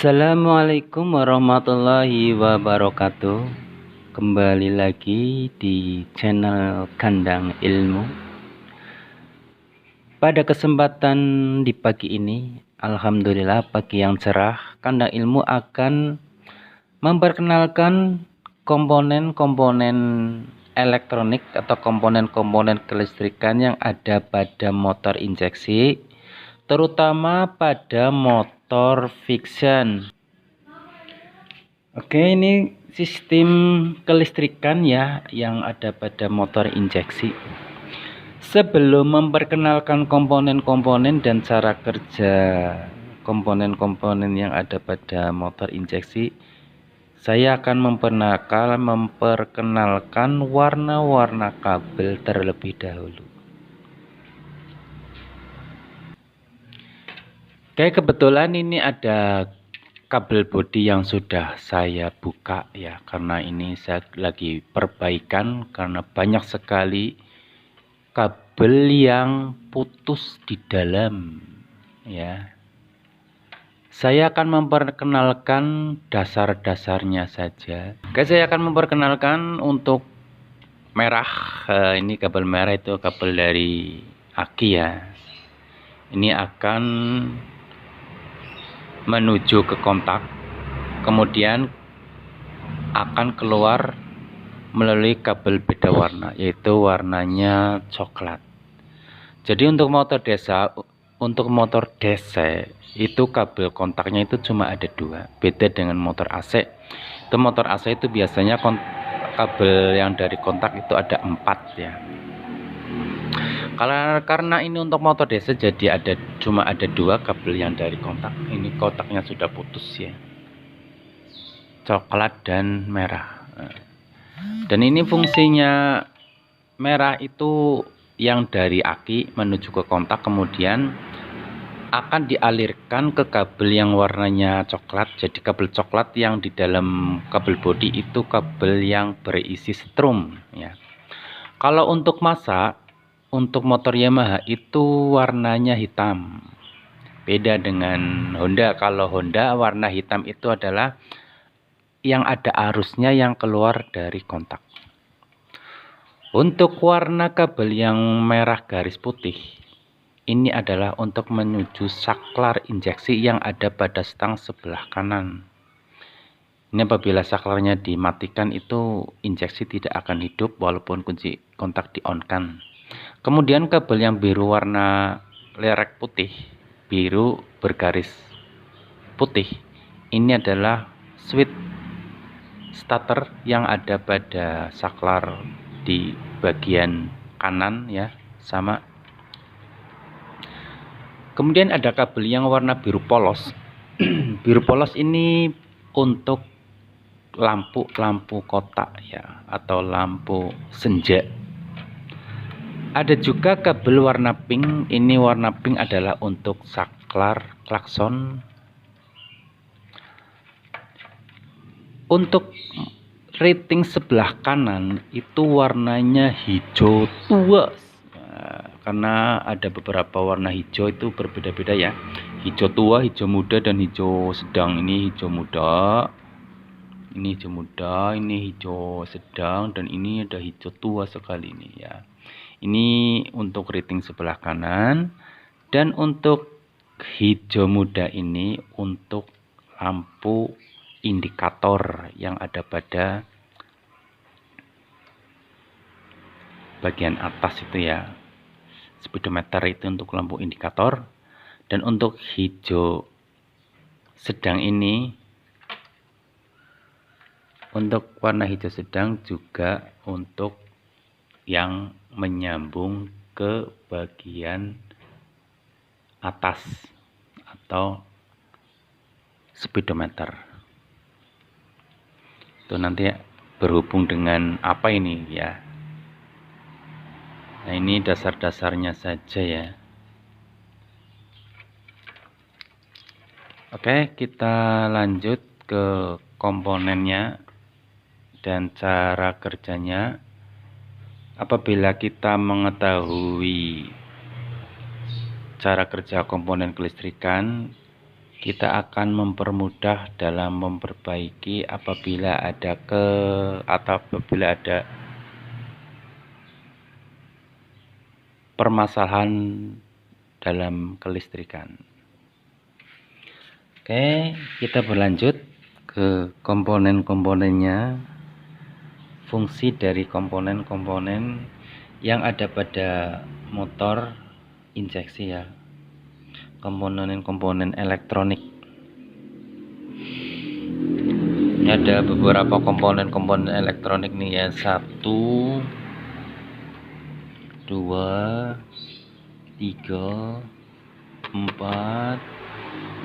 Assalamualaikum warahmatullahi wabarakatuh. Kembali lagi di channel Kandang Ilmu. Pada kesempatan di pagi ini, alhamdulillah pagi yang cerah, Kandang Ilmu akan memperkenalkan komponen-komponen elektronik atau komponen-komponen kelistrikan yang ada pada motor injeksi, terutama pada motor friction. Oke, ini sistem kelistrikan ya yang ada pada motor injeksi. Sebelum memperkenalkan komponen-komponen dan cara kerja komponen-komponen yang ada pada motor injeksi, saya akan memperkenalkan warna-warna kabel terlebih dahulu. Oke, kebetulan ini ada kabel bodi yang sudah saya buka ya, karena ini saya lagi perbaikan karena banyak sekali kabel yang putus di dalam ya. Saya akan memperkenalkan dasar-dasarnya saja. Oke, saya akan memperkenalkan untuk merah. Ini kabel merah, itu kabel dari aki ya. Ini akan menuju ke kontak, kemudian akan keluar melalui kabel beda warna, yaitu warnanya coklat. Jadi untuk motor DC itu kabel kontaknya itu cuma ada 2, beda dengan motor AC. Itu motor AC itu biasanya kabel yang dari kontak itu ada 4 ya. Karena ini untuk motor DC, jadi cuma ada 2 kabel yang dari kontak. Ini kontaknya sudah putus ya, coklat dan merah. Dan ini fungsinya merah itu yang dari aki menuju ke kontak, kemudian akan dialirkan ke kabel yang warnanya coklat. Jadi kabel coklat yang di dalam kabel bodi itu kabel yang berisi strum ya. Kalau untuk massa, untuk motor Yamaha itu warnanya hitam, beda dengan Honda. Kalau Honda warna hitam itu adalah yang ada arusnya yang keluar dari kontak. Untuk warna kabel yang merah garis putih, ini adalah untuk menuju saklar injeksi yang ada pada stang sebelah kanan. Ini apabila saklarnya dimatikan, itu injeksi tidak akan hidup walaupun kunci kontak di-on-kan. Kemudian kabel yang biru warna lerek putih, biru bergaris putih, ini adalah switch starter yang ada pada saklar di bagian kanan ya, sama. Kemudian ada kabel yang warna biru polos. Biru polos ini untuk lampu kotak ya, atau lampu senja. Ada juga kabel warna pink. Ini warna pink adalah untuk saklar klakson. Untuk rating sebelah kanan itu warnanya hijau tua. Nah, karena ada beberapa warna hijau itu berbeda-beda ya. Hijau tua, hijau muda, dan hijau sedang. Ini hijau muda, ini hijau muda, ini hijau sedang, dan ini ada hijau tua sekali ini ya. Ini untuk rating sebelah kanan. Dan untuk hijau muda ini untuk lampu indikator yang ada pada bagian atas itu ya. Speedometer itu untuk lampu indikator. Dan untuk hijau sedang ini, untuk warna hijau sedang juga untuk yang menyambung ke bagian atas atau speedometer. Itu nanti berhubung dengan apa ini ya. Nah, ini dasar-dasarnya saja ya. Oke, kita lanjut ke komponennya dan cara kerjanya. Apabila kita mengetahui cara kerja komponen kelistrikan, kita akan mempermudah dalam memperbaiki apabila ada permasalahan dalam kelistrikan. Oke, kita berlanjut ke komponen-komponennya. Fungsi dari komponen-komponen yang ada pada motor injeksi ya, komponen-komponen elektronik. Ini ada beberapa komponen-komponen elektronik nih ya, 1, 2, 3, 4,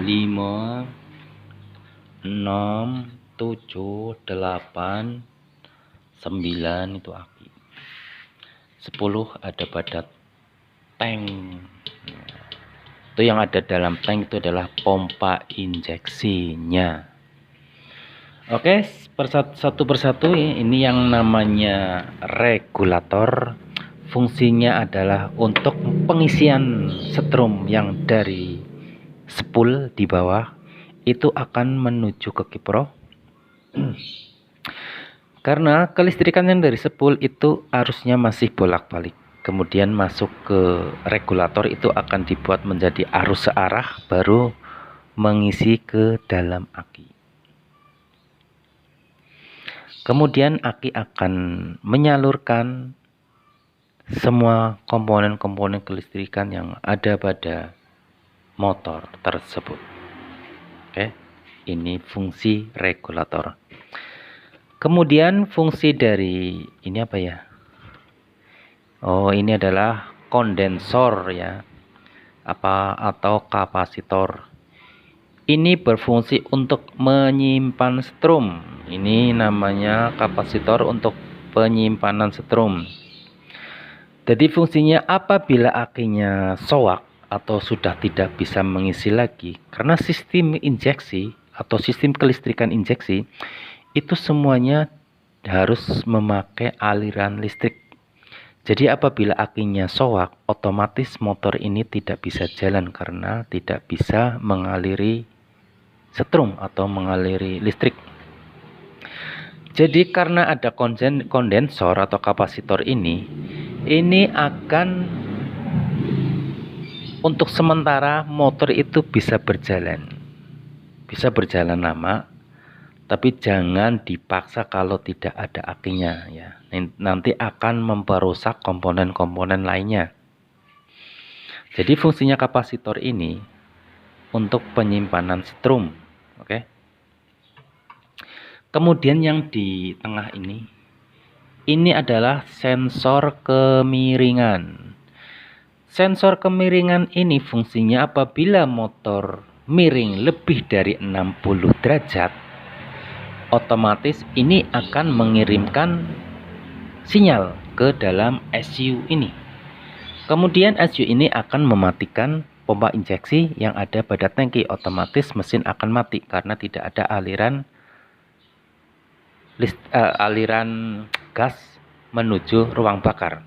5, 6, 7, 8, 9 itu aki. 10 ada pada tank. Itu yang ada dalam tank itu adalah pompa injeksinya. Oke, satu persatu ini yang namanya regulator. Fungsinya adalah untuk pengisian setrum yang dari spool di bawah itu akan menuju ke kipro. Karena kelistrikan yang dari spool itu arusnya masih bolak-balik. Kemudian masuk ke regulator itu akan dibuat menjadi arus searah, baru mengisi ke dalam aki. Kemudian aki akan menyalurkan semua komponen-komponen kelistrikan yang ada pada motor tersebut. Oke, ini fungsi regulator. Kemudian fungsi dari ini apa ya? Oh, ini adalah kondensor ya, atau kapasitor. Ini berfungsi untuk menyimpan setrum. Ini namanya kapasitor untuk penyimpanan setrum. Jadi fungsinya apabila akinya soak atau sudah tidak bisa mengisi lagi, karena sistem injeksi atau sistem kelistrikan injeksi itu semuanya harus memakai aliran listrik. Jadi apabila akinya soak, otomatis motor ini tidak bisa jalan karena tidak bisa mengaliri setrum atau mengaliri listrik. Jadi karena ada kondensor atau kapasitor ini akan untuk sementara motor itu bisa berjalan lama, tapi jangan dipaksa kalau tidak ada akinya ya. Nanti akan memperusak komponen-komponen lainnya. Jadi fungsinya kapasitor ini untuk penyimpanan setrum, oke. Kemudian yang di tengah ini adalah sensor kemiringan. Sensor kemiringan ini fungsinya apabila motor miring lebih dari 60 derajat, otomatis ini akan mengirimkan sinyal ke dalam SU ini. Kemudian SU ini akan mematikan pompa injeksi yang ada pada tangki. Otomatis mesin akan mati karena tidak ada aliran gas menuju ruang bakar.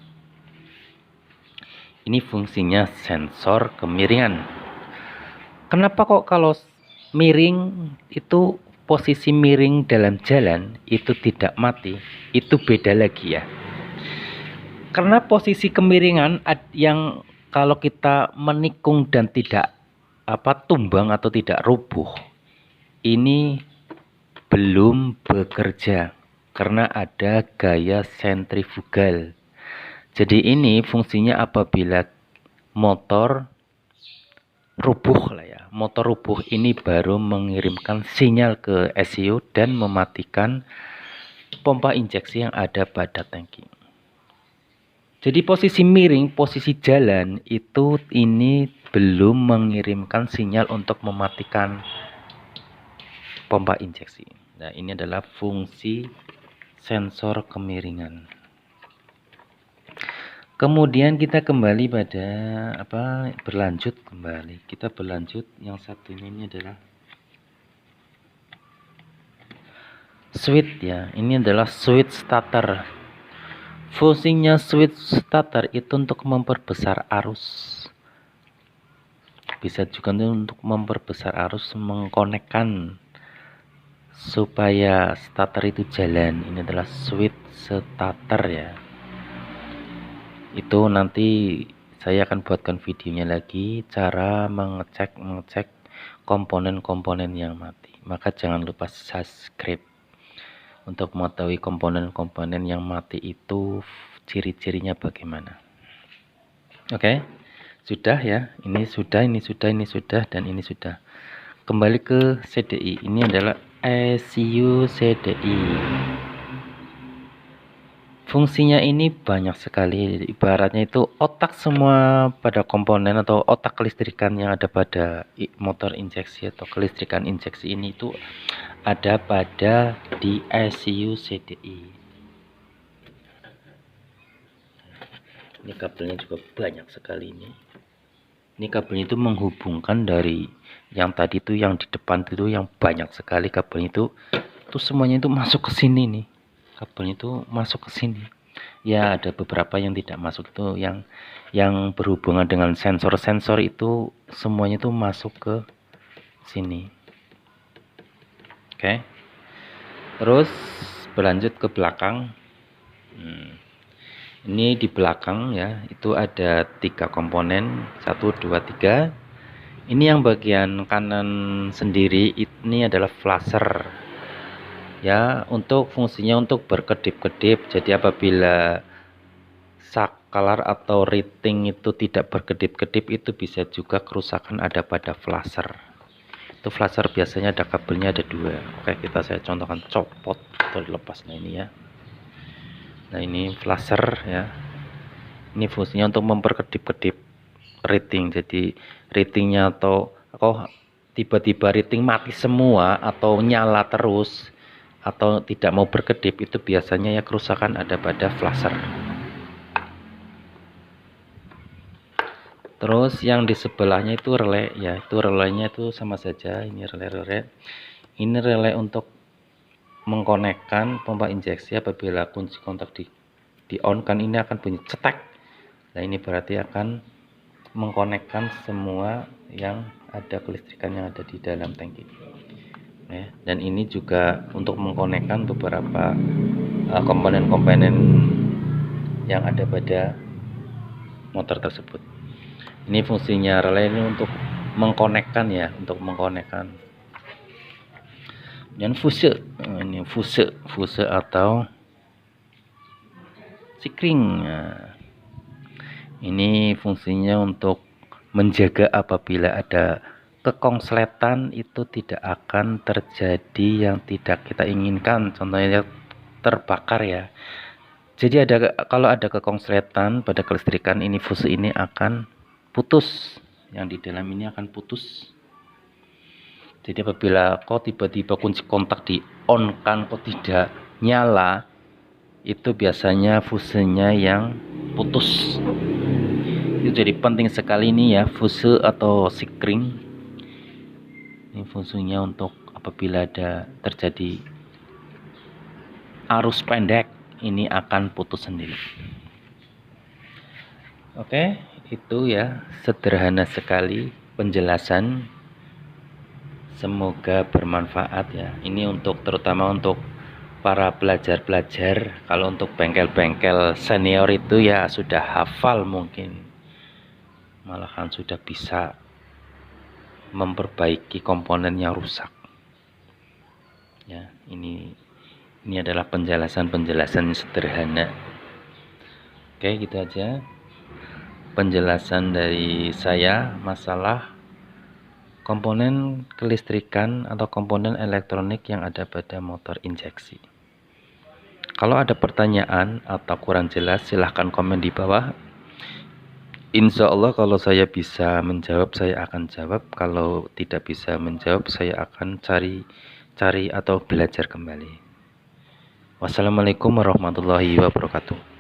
Ini fungsinya sensor kemiringan. Kenapa kok kalau miring itu posisi miring dalam jalan itu tidak mati? Itu beda lagi ya. Karena posisi kemiringan yang kalau kita menikung dan tidak tumbang atau tidak rubuh, ini belum bekerja karena ada gaya sentrifugal. Jadi ini fungsinya apabila motor rubuh lah ya. Motor rubuh ini baru mengirimkan sinyal ke SCU dan mematikan pompa injeksi yang ada pada tangki. Jadi posisi miring, posisi jalan itu ini belum mengirimkan sinyal untuk mematikan pompa injeksi. Nah, ini adalah fungsi sensor kemiringan. Kemudian kita kembali pada berlanjut kembali. Kita berlanjut yang satunya ini adalah switch ya. Ini adalah switch starter. Fungsinya switch starter itu untuk memperbesar arus. bisa juga untuk memperbesar arus, mengkonekkan supaya starter itu jalan. Ini adalah switch starter ya. Itu nanti saya akan buatkan videonya lagi, cara mengecek komponen-komponen yang mati. Maka jangan lupa subscribe untuk mengetahui komponen-komponen yang mati itu ciri-cirinya bagaimana. Oke, sudah ya. Ini sudah, dan ini sudah. Kembali ke CDI. Ini adalah ECU CDI. Fungsinya ini banyak sekali. Ibaratnya itu otak semua pada komponen atau otak kelistrikan yang ada pada motor injeksi atau kelistrikan injeksi ini itu ada pada di ECU CDI. Ini kabelnya juga banyak sekali ini. Ini kabelnya itu menghubungkan dari yang tadi itu, yang di depan itu yang banyak sekali kabelnya itu semuanya itu masuk ke sini nih. Kabelnya itu masuk ke sini. Ya ada beberapa yang tidak masuk, itu yang berhubungan dengan sensor-sensor itu semuanya itu masuk ke sini. Oke. Terus berlanjut ke belakang. Ini di belakang ya, itu ada 3 komponen, 1, 2, 3. Ini yang bagian kanan sendiri ini adalah flasher ya, untuk fungsinya untuk berkedip-kedip. Jadi apabila saklar atau rating itu tidak berkedip-kedip, itu bisa juga kerusakan ada pada flasher. Itu flasher biasanya ada kabelnya ada 2. Oke, saya contohkan, copot atau dilepas. Nah ini ya. Nah ini flasher ya. Ini fungsinya untuk memperkedip-kedip rating. Jadi ratingnya atau tiba-tiba rating mati semua atau nyala terus atau tidak mau berkedip, itu biasanya ya kerusakan ada pada flasher. Terus yang di sebelahnya itu relay ya, itu relaynya itu sama saja. Ini relay. Ini relay untuk mengkonekkan pompa injeksi. Apabila kunci kontak di on kan ini akan bunyi cetek. Nah ini berarti akan mengkonekkan semua yang ada kelistrikan yang ada di dalam tangki ya. Dan ini juga untuk mengkonekkan beberapa komponen-komponen yang ada pada motor tersebut. Ini fungsinya relay ini untuk mengkonekkan ya, untuk mengkonekkan. Dan fuse, ini fuse atau sikring. Nah, ini fungsinya untuk menjaga apabila ada kekonsletan itu tidak akan terjadi yang tidak kita inginkan. Contohnya terbakar ya. Jadi kalau ada kekonsletan pada kelistrikan, ini fuse ini akan putus. Yang di dalam ini akan putus. Jadi apabila tiba-tiba kunci kontak di on kan tidak nyala, itu biasanya fusenya yang putus. Itu jadi penting sekali ini ya, fuse atau sikring. Ini fungsinya untuk apabila ada terjadi arus pendek, ini akan putus sendiri. Oke, itu ya, sederhana sekali penjelasan. Semoga bermanfaat ya. Ini terutama untuk para pelajar-pelajar. Kalau untuk bengkel-bengkel senior itu ya sudah hafal, mungkin malahan sudah bisa memperbaiki komponen yang rusak ya. Ini adalah penjelasan sederhana. Oke, gitu aja penjelasan dari saya masalah komponen kelistrikan atau komponen elektronik yang ada pada motor injeksi. Kalau ada pertanyaan atau kurang jelas, silahkan komen di bawah. Insya Allah kalau saya bisa menjawab, saya akan jawab. Kalau tidak bisa menjawab, saya akan cari atau belajar kembali. Wassalamualaikum warahmatullahi wabarakatuh.